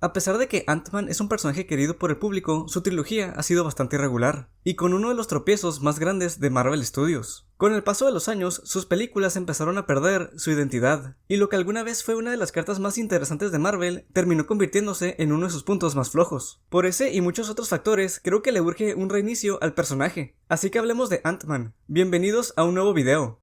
A pesar de que Ant-Man es un personaje querido por el público, su trilogía ha sido bastante irregular, y con uno de los tropiezos más grandes de Marvel Studios. Con el paso de los años, sus películas empezaron a perder su identidad, y lo que alguna vez fue una de las cartas más interesantes de Marvel, terminó convirtiéndose en uno de sus puntos más flojos. Por ese y muchos otros factores, creo que le urge un reinicio al personaje. Así que hablemos de Ant-Man. Bienvenidos a un nuevo video.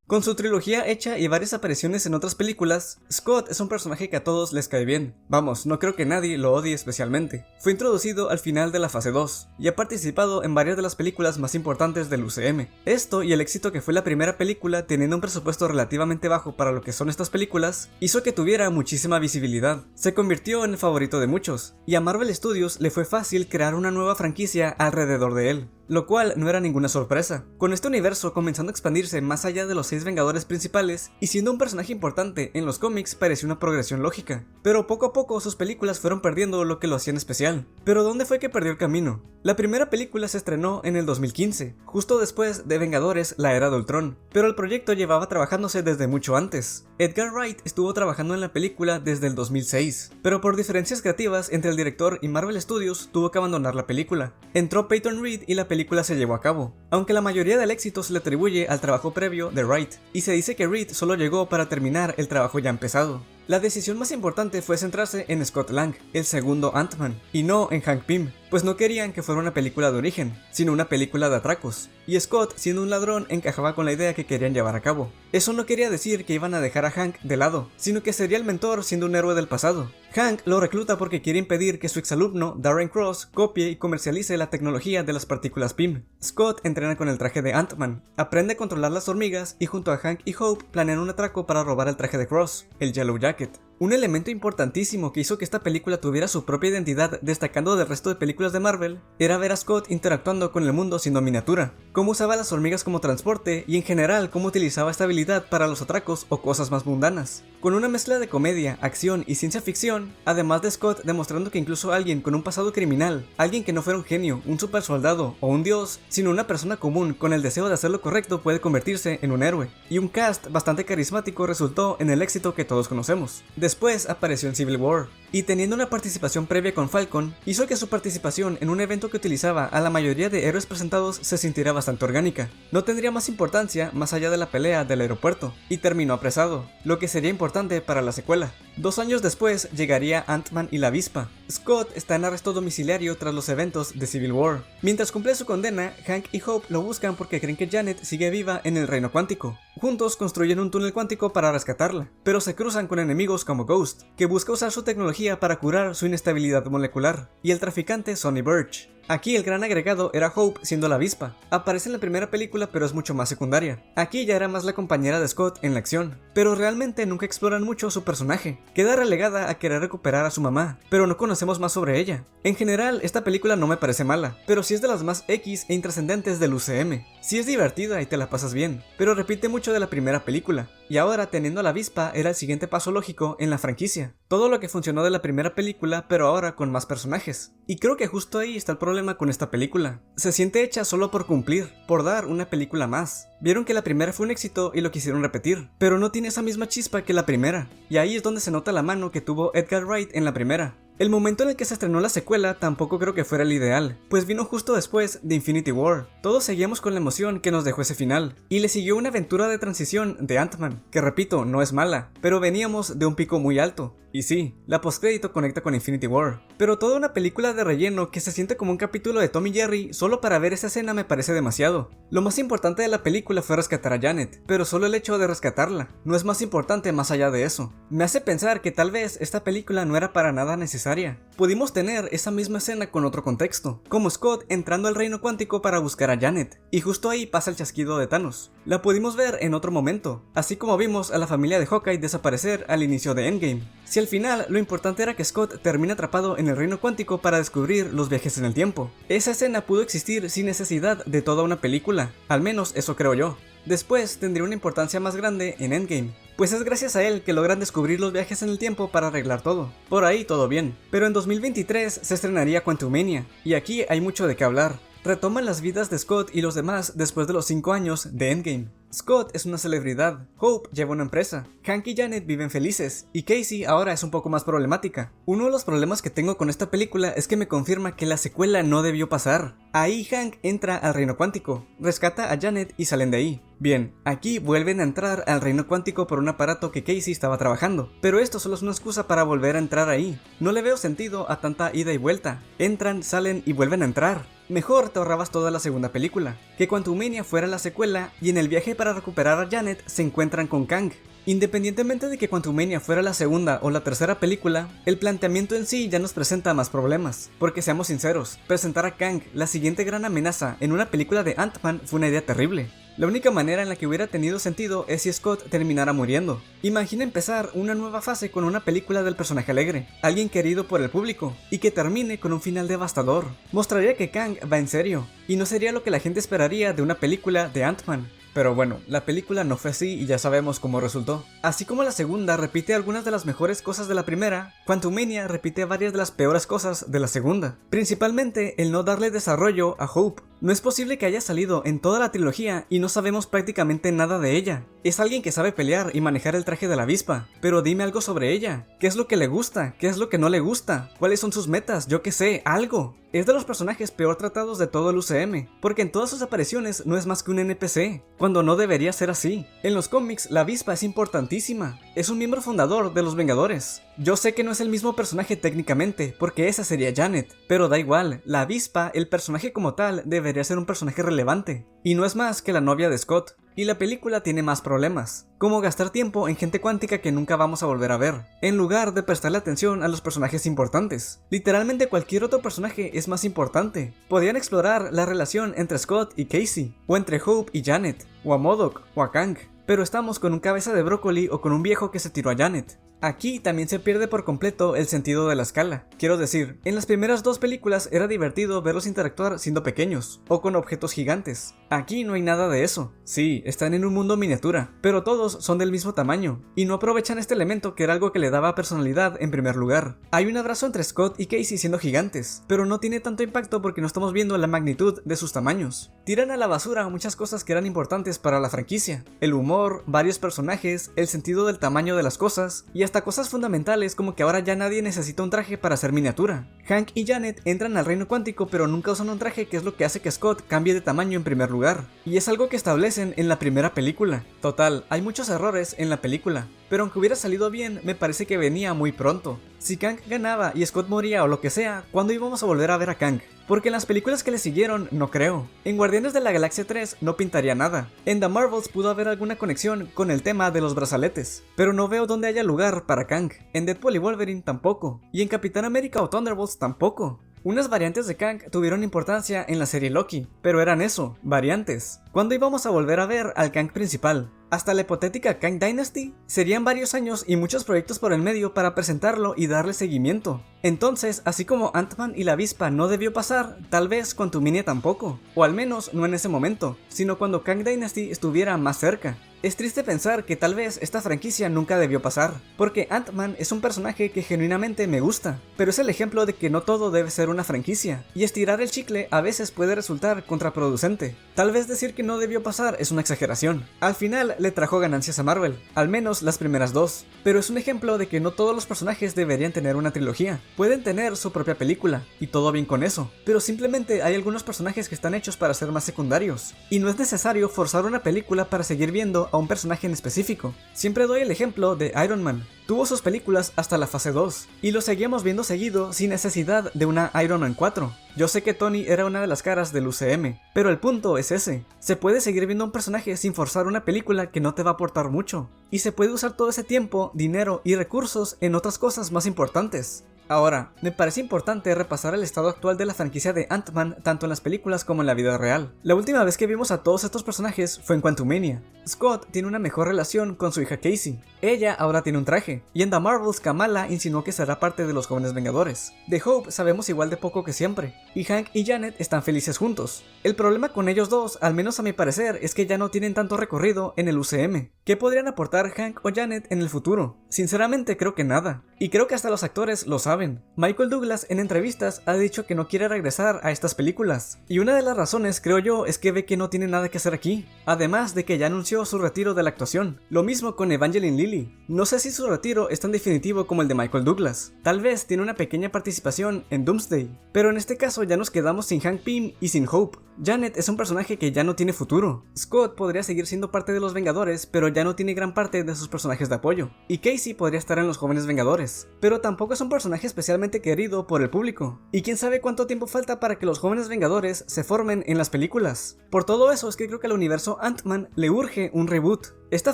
Con su trilogía hecha y varias apariciones en otras películas, Scott es un personaje que a todos les cae bien. Vamos, no creo que nadie lo odie especialmente. Fue introducido al final de la fase 2, y ha participado en varias de las películas más importantes del UCM. Esto y el éxito que fue la primera película teniendo un presupuesto relativamente bajo para lo que son estas películas, hizo que tuviera muchísima visibilidad. Se convirtió en el favorito de muchos, y a Marvel Studios le fue fácil crear una nueva franquicia alrededor de él. Lo cual no era ninguna sorpresa, con este universo comenzando a expandirse más allá de los 6 Vengadores principales y siendo un personaje importante en los cómics parecía una progresión lógica, pero poco a poco sus películas fueron perdiendo lo que lo hacían especial. Pero ¿dónde fue que perdió el camino? La primera película se estrenó en el 2015, justo después de Vengadores: La Era de Ultron, pero el proyecto llevaba trabajándose desde mucho antes. Edgar Wright estuvo trabajando en la película desde el 2006, pero por diferencias creativas entre el director y Marvel Studios tuvo que abandonar la película. Entró Peyton Reed y la película se llevó a cabo, aunque la mayoría del éxito se le atribuye al trabajo previo de Wright, y se dice que Reed solo llegó para terminar el trabajo ya empezado. La decisión más importante fue centrarse en Scott Lang, el segundo Ant-Man, y no en Hank Pym, pues no querían que fuera una película de origen, sino una película de atracos, y Scott, siendo un ladrón, encajaba con la idea que querían llevar a cabo. Eso no quería decir que iban a dejar a Hank de lado, sino que sería el mentor siendo un héroe del pasado. Hank lo recluta porque quiere impedir que su exalumno, Darren Cross, copie y comercialice la tecnología de las partículas Pym. Scott entrena con el traje de Ant-Man, aprende a controlar las hormigas y junto a Hank y Hope planean un atraco para robar el traje de Cross, el Yellow Jacket. Un elemento importantísimo que hizo que esta película tuviera su propia identidad destacando del resto de películas de Marvel era ver a Scott interactuando con el mundo siendo miniatura, cómo usaba las hormigas como transporte y en general cómo utilizaba esta habilidad para los atracos o cosas más mundanas. Con una mezcla de comedia, acción y ciencia ficción, además de Scott demostrando que incluso alguien con un pasado criminal, alguien que no fuera un genio, un super soldado o un dios, sino una persona común con el deseo de hacer lo correcto puede convertirse en un héroe. Y un cast bastante carismático resultó en el éxito que todos conocemos. Después apareció en Civil War, y teniendo una participación previa con Falcon, hizo que su participación en un evento que utilizaba a la mayoría de héroes presentados se sintiera bastante orgánica. No tendría más importancia más allá de la pelea del aeropuerto, y terminó apresado, lo que sería importante para la secuela. 2 años después llegaría Ant-Man y la avispa. Scott está en arresto domiciliario tras los eventos de Civil War. Mientras cumple su condena, Hank y Hope lo buscan porque creen que Janet sigue viva en el reino cuántico. Juntos construyen un túnel cuántico para rescatarla, pero se cruzan con enemigos como Ghost, que busca usar su tecnología para curar su inestabilidad molecular, y el traficante Sonny Burch. Aquí el gran agregado era Hope siendo la avispa. Aparece en la primera película pero es mucho más secundaria. Aquí ya era más la compañera de Scott en la acción, pero realmente nunca exploran mucho su personaje. Queda relegada a querer recuperar a su mamá, pero no conocemos más sobre ella. En general esta película no me parece mala, pero sí es de las más X e intrascendentes del UCM. Sí es divertida y te la pasas bien, pero repite mucho de la primera película. Y ahora teniendo a la avispa era el siguiente paso lógico en la franquicia. Todo lo que funcionó de la primera película pero ahora con más personajes. Y creo que justo ahí está el problema con esta película. Se siente hecha solo por cumplir, por dar una película más. Vieron que la primera fue un éxito y lo quisieron repetir, pero no tiene esa misma chispa que la primera. Y ahí es donde se nota la mano que tuvo Edgar Wright en la primera. El momento en el que se estrenó la secuela tampoco creo que fuera el ideal, pues vino justo después de Infinity War. Todos seguíamos con la emoción que nos dejó ese final, y le siguió una aventura de transición de Ant-Man, que repito, no es mala, pero veníamos de un pico muy alto. Y sí, la postcrédito conecta con Infinity War, pero toda una película de relleno que se siente como un capítulo de Tom y Jerry solo para ver esa escena me parece demasiado. Lo más importante de la película fue rescatar a Janet, pero solo el hecho de rescatarla no es más importante más allá de eso. Me hace pensar que tal vez esta película no era para nada necesaria. Pudimos tener esa misma escena con otro contexto, como Scott entrando al reino cuántico para buscar a Janet, y justo ahí pasa el chasquido de Thanos. La pudimos ver en otro momento, así como vimos a la familia de Hawkeye desaparecer al inicio de Endgame. Si al final lo importante era que Scott termina atrapado en el reino cuántico para descubrir los viajes en el tiempo. Esa escena pudo existir sin necesidad de toda una película, al menos eso creo yo. Después tendría una importancia más grande en Endgame, pues es gracias a él que logran descubrir los viajes en el tiempo para arreglar todo. Por ahí todo bien, pero en 2023 se estrenaría Quantumania, y aquí hay mucho de qué hablar. Retoman las vidas de Scott y los demás después de los 5 años de Endgame. Scott es una celebridad, Hope lleva una empresa, Hank y Janet viven felices, y Casey ahora es un poco más problemática. Uno de los problemas que tengo con esta película es que me confirma que la secuela no debió pasar. Ahí Hank entra al reino cuántico, rescata a Janet y salen de ahí. Bien, aquí vuelven a entrar al reino cuántico por un aparato que Casey estaba trabajando, pero esto solo es una excusa para volver a entrar ahí. No le veo sentido a tanta ida y vuelta. Entran, salen y vuelven a entrar. Mejor te ahorrabas toda la segunda película, que Quantumania fuera la secuela y en el viaje para recuperar a Janet se encuentran con Kang. Independientemente de que Quantumania fuera la segunda o la tercera película, el planteamiento en sí ya nos presenta más problemas, porque seamos sinceros, presentar a Kang, la siguiente gran amenaza, en una película de Ant-Man fue una idea terrible. La única manera en la que hubiera tenido sentido es si Scott terminara muriendo. Imagina empezar una nueva fase con una película del personaje alegre, alguien querido por el público, y que termine con un final devastador. Mostraría que Kang va en serio, y no sería lo que la gente esperaría de una película de Ant-Man. Pero bueno, la película no fue así y ya sabemos cómo resultó. Así como la segunda repite algunas de las mejores cosas de la primera, Quantumania repite varias de las peores cosas de la segunda. Principalmente el no darle desarrollo a Hope. No es posible que haya salido en toda la trilogía y no sabemos prácticamente nada de ella. Es alguien que sabe pelear y manejar el traje de la avispa, pero dime algo sobre ella. ¿Qué es lo que le gusta? ¿Qué es lo que no le gusta? ¿Cuáles son sus metas? Yo qué sé, algo. Es de los personajes peor tratados de todo el UCM, porque en todas sus apariciones no es más que un NPC, cuando no debería ser así. En los cómics, la avispa es importantísima, es un miembro fundador de los Vengadores. Yo sé que no es el mismo personaje técnicamente, porque esa sería Janet, pero da igual, la avispa, el personaje como tal, debería ser un personaje relevante, y no es más que la novia de Scott. Y la película tiene más problemas, como gastar tiempo en gente cuántica que nunca vamos a volver a ver, en lugar de prestarle atención a los personajes importantes. Literalmente cualquier otro personaje es más importante. Podrían explorar la relación entre Scott y Casey, o entre Hope y Janet, o a MODOK, o a Kang, pero estamos con un cabeza de brócoli o con un viejo que se tiró a Janet. Aquí también se pierde por completo el sentido de la escala. Quiero decir, en las primeras dos películas era divertido verlos interactuar siendo pequeños, o con objetos gigantes. Aquí no hay nada de eso. Sí, están en un mundo miniatura, pero todos son del mismo tamaño, y no aprovechan este elemento que era algo que le daba personalidad en primer lugar. Hay un abrazo entre Scott y Casey siendo gigantes, pero no tiene tanto impacto porque no estamos viendo la magnitud de sus tamaños. Tiran a la basura muchas cosas que eran importantes para la franquicia. El humor, varios personajes, el sentido del tamaño de las cosas, y hasta cosas fundamentales como que ahora ya nadie necesita un traje para ser miniatura. Hank y Janet entran al reino cuántico pero nunca usan un traje, que es lo que hace que Scott cambie de tamaño en primer lugar, y es algo que establecen en la primera película. Total, hay muchos errores en la película, pero aunque hubiera salido bien, me parece que venía muy pronto. Si Kang ganaba y Scott moría o lo que sea, ¿cuándo íbamos a volver a ver a Kang? Porque en las películas que le siguieron, no creo. En Guardianes de la Galaxia 3 no pintaría nada. En The Marvels pudo haber alguna conexión con el tema de los brazaletes, pero no veo dónde haya lugar para Kang. En Deadpool y Wolverine tampoco. Y en Capitán América o Thunderbolts tampoco. Unas variantes de Kang tuvieron importancia en la serie Loki, pero eran eso, variantes. ¿Cuándo íbamos a volver a ver al Kang principal? Hasta la hipotética Kang Dynasty, serían varios años y muchos proyectos por el medio para presentarlo y darle seguimiento. Entonces, así como Ant-Man y la avispa no debió pasar, tal vez Quantumania tampoco, o al menos no en ese momento, sino cuando Kang Dynasty estuviera más cerca. Es triste pensar que tal vez esta franquicia nunca debió pasar, porque Ant-Man es un personaje que genuinamente me gusta, pero es el ejemplo de que no todo debe ser una franquicia, y estirar el chicle a veces puede resultar contraproducente. Tal vez decir que no debió pasar es una exageración. Al final le trajo ganancias a Marvel, al menos las primeras dos, pero es un ejemplo de que no todos los personajes deberían tener una trilogía. Pueden tener su propia película, y todo bien con eso, pero simplemente hay algunos personajes que están hechos para ser más secundarios, y no es necesario forzar una película para seguir viendo a un personaje en específico. Siempre doy el ejemplo de Iron Man. Tuvo sus películas hasta la fase 2, y lo seguíamos viendo seguido sin necesidad de una Iron Man 4. Yo sé que Tony era una de las caras del UCM, pero el punto es ese. Se puede seguir viendo un personaje sin forzar una película que no te va a aportar mucho, y se puede usar todo ese tiempo, dinero y recursos en otras cosas más importantes. Ahora, me parece importante repasar el estado actual de la franquicia de Ant-Man tanto en las películas como en la vida real. La última vez que vimos a todos estos personajes fue en Quantumania. Scott tiene una mejor relación con su hija Casey. Ella ahora tiene un traje, y en The Marvels Kamala insinuó que será parte de los Jóvenes Vengadores. De Hope sabemos igual de poco que siempre, y Hank y Janet están felices juntos. El problema con ellos dos, al menos a mi parecer, es que ya no tienen tanto recorrido en el UCM. ¿Qué podrían aportar Hank o Janet en el futuro? Sinceramente creo que nada, y creo que hasta los actores lo saben. Michael Douglas en entrevistas ha dicho que no quiere regresar a estas películas, y una de las razones creo yo es que ve que no tiene nada que hacer aquí, además de que ya anunció su retiro de la actuación. Lo mismo con Evangeline Lilly. No sé si su retiro es tan definitivo como el de Michael Douglas, tal vez tiene una pequeña participación en Doomsday, pero en este caso ya nos quedamos sin Hank Pym y sin Hope. Janet es un personaje que ya no tiene futuro. Scott podría seguir siendo parte de los Vengadores, pero ya no tiene gran parte de sus personajes de apoyo, y Casey podría estar en los Jóvenes Vengadores, pero tampoco es un personaje especialmente querido por el público, y quién sabe cuánto tiempo falta para que los Jóvenes Vengadores se formen en las películas. Por todo eso es que creo que al universo Ant-Man le urge un reboot. Esta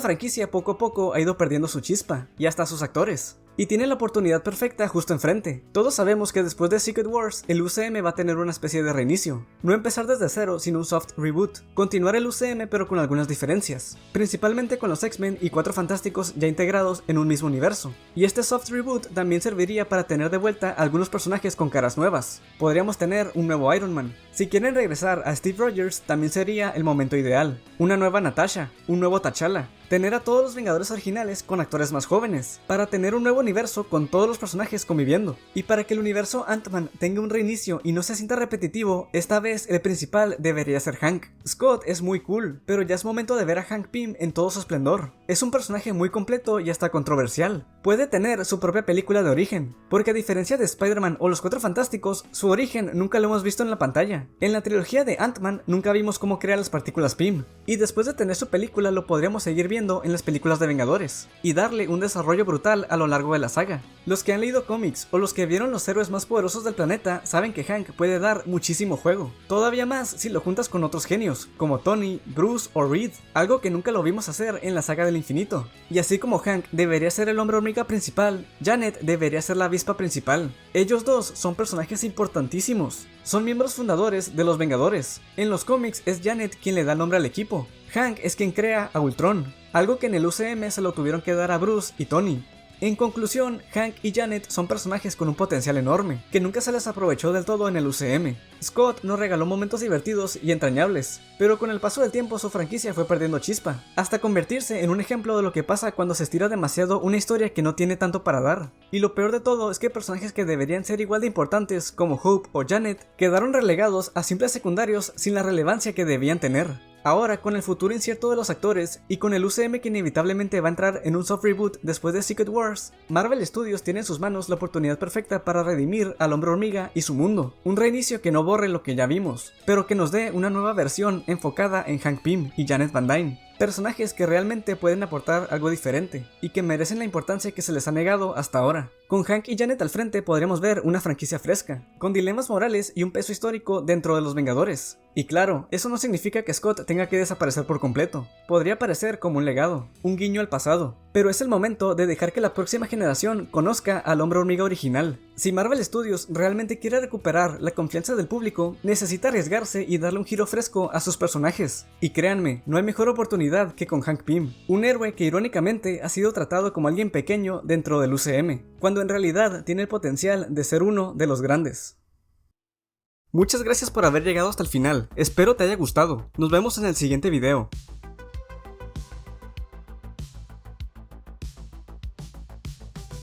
franquicia poco a poco ha ido perdiendo su chispa, y hasta sus actores, y tiene la oportunidad perfecta justo enfrente. Todos sabemos que después de Secret Wars, el UCM va a tener una especie de reinicio. No empezar desde cero, sino un soft reboot. Continuar el UCM pero con algunas diferencias, principalmente con los X-Men y Cuatro Fantásticos ya integrados en un mismo universo. Y este soft reboot también serviría para tener de vuelta algunos personajes con caras nuevas. Podríamos tener un nuevo Iron Man. Si quieren regresar a Steve Rogers, también sería el momento ideal. Una nueva Natasha, un nuevo T'Challa. Tener a todos los Vengadores originales con actores más jóvenes, para tener un nuevo universo con todos los personajes conviviendo. Y para que el universo Ant-Man tenga un reinicio y no se sienta repetitivo, esta vez el principal debería ser Hank. Scott es muy cool, pero ya es momento de ver a Hank Pym en todo su esplendor. Es un personaje muy completo y hasta controversial. Puede tener su propia película de origen, porque a diferencia de Spider-Man o los Cuatro Fantásticos, su origen nunca lo hemos visto en la pantalla. En la trilogía de Ant-Man nunca vimos cómo crea las partículas Pym, y después de tener su película lo podríamos seguir viendo en las películas de Vengadores, y darle un desarrollo brutal a lo largo de la saga. Los que han leído cómics o los que vieron los héroes más poderosos del planeta saben que Hank puede dar muchísimo juego, todavía más si lo juntas con otros genios, como Tony, Bruce o Reed, algo que nunca lo vimos hacer en la saga del infinito. Y así como Hank debería ser el hombre hormiga principal, Janet debería ser la avispa principal. Ellos dos son personajes importantísimos, son miembros fundadores de los Vengadores. En los cómics es Janet quien le da nombre al equipo. Hank es quien crea a Ultron, algo que en el UCM se lo tuvieron que dar a Bruce y Tony. En conclusión, Hank y Janet son personajes con un potencial enorme, que nunca se les aprovechó del todo en el UCM. Scott nos regaló momentos divertidos y entrañables, pero con el paso del tiempo su franquicia fue perdiendo chispa, hasta convertirse en un ejemplo de lo que pasa cuando se estira demasiado una historia que no tiene tanto para dar. Y lo peor de todo es que personajes que deberían ser igual de importantes, como Hope o Janet, quedaron relegados a simples secundarios sin la relevancia que debían tener. Ahora, con el futuro incierto de los actores y con el UCM que inevitablemente va a entrar en un soft reboot después de Secret Wars, Marvel Studios tiene en sus manos la oportunidad perfecta para redimir al Hombre Hormiga y su mundo. Un reinicio que no borre lo que ya vimos, pero que nos dé una nueva versión enfocada en Hank Pym y Janet Van Dyne. Personajes que realmente pueden aportar algo diferente y que merecen la importancia que se les ha negado hasta ahora. Con Hank y Janet al frente podremos ver una franquicia fresca, con dilemas morales y un peso histórico dentro de los Vengadores. Y claro, eso no significa que Scott tenga que desaparecer por completo. Podría parecer como un legado, un guiño al pasado, pero es el momento de dejar que la próxima generación conozca al Hombre Hormiga original. Si Marvel Studios realmente quiere recuperar la confianza del público, necesita arriesgarse y darle un giro fresco a sus personajes. Y créanme, no hay mejor oportunidad que con Hank Pym, un héroe que irónicamente ha sido tratado como alguien pequeño dentro del UCM, cuando en realidad tiene el potencial de ser uno de los grandes. Muchas gracias por haber llegado hasta el final, espero te haya gustado, nos vemos en el siguiente video.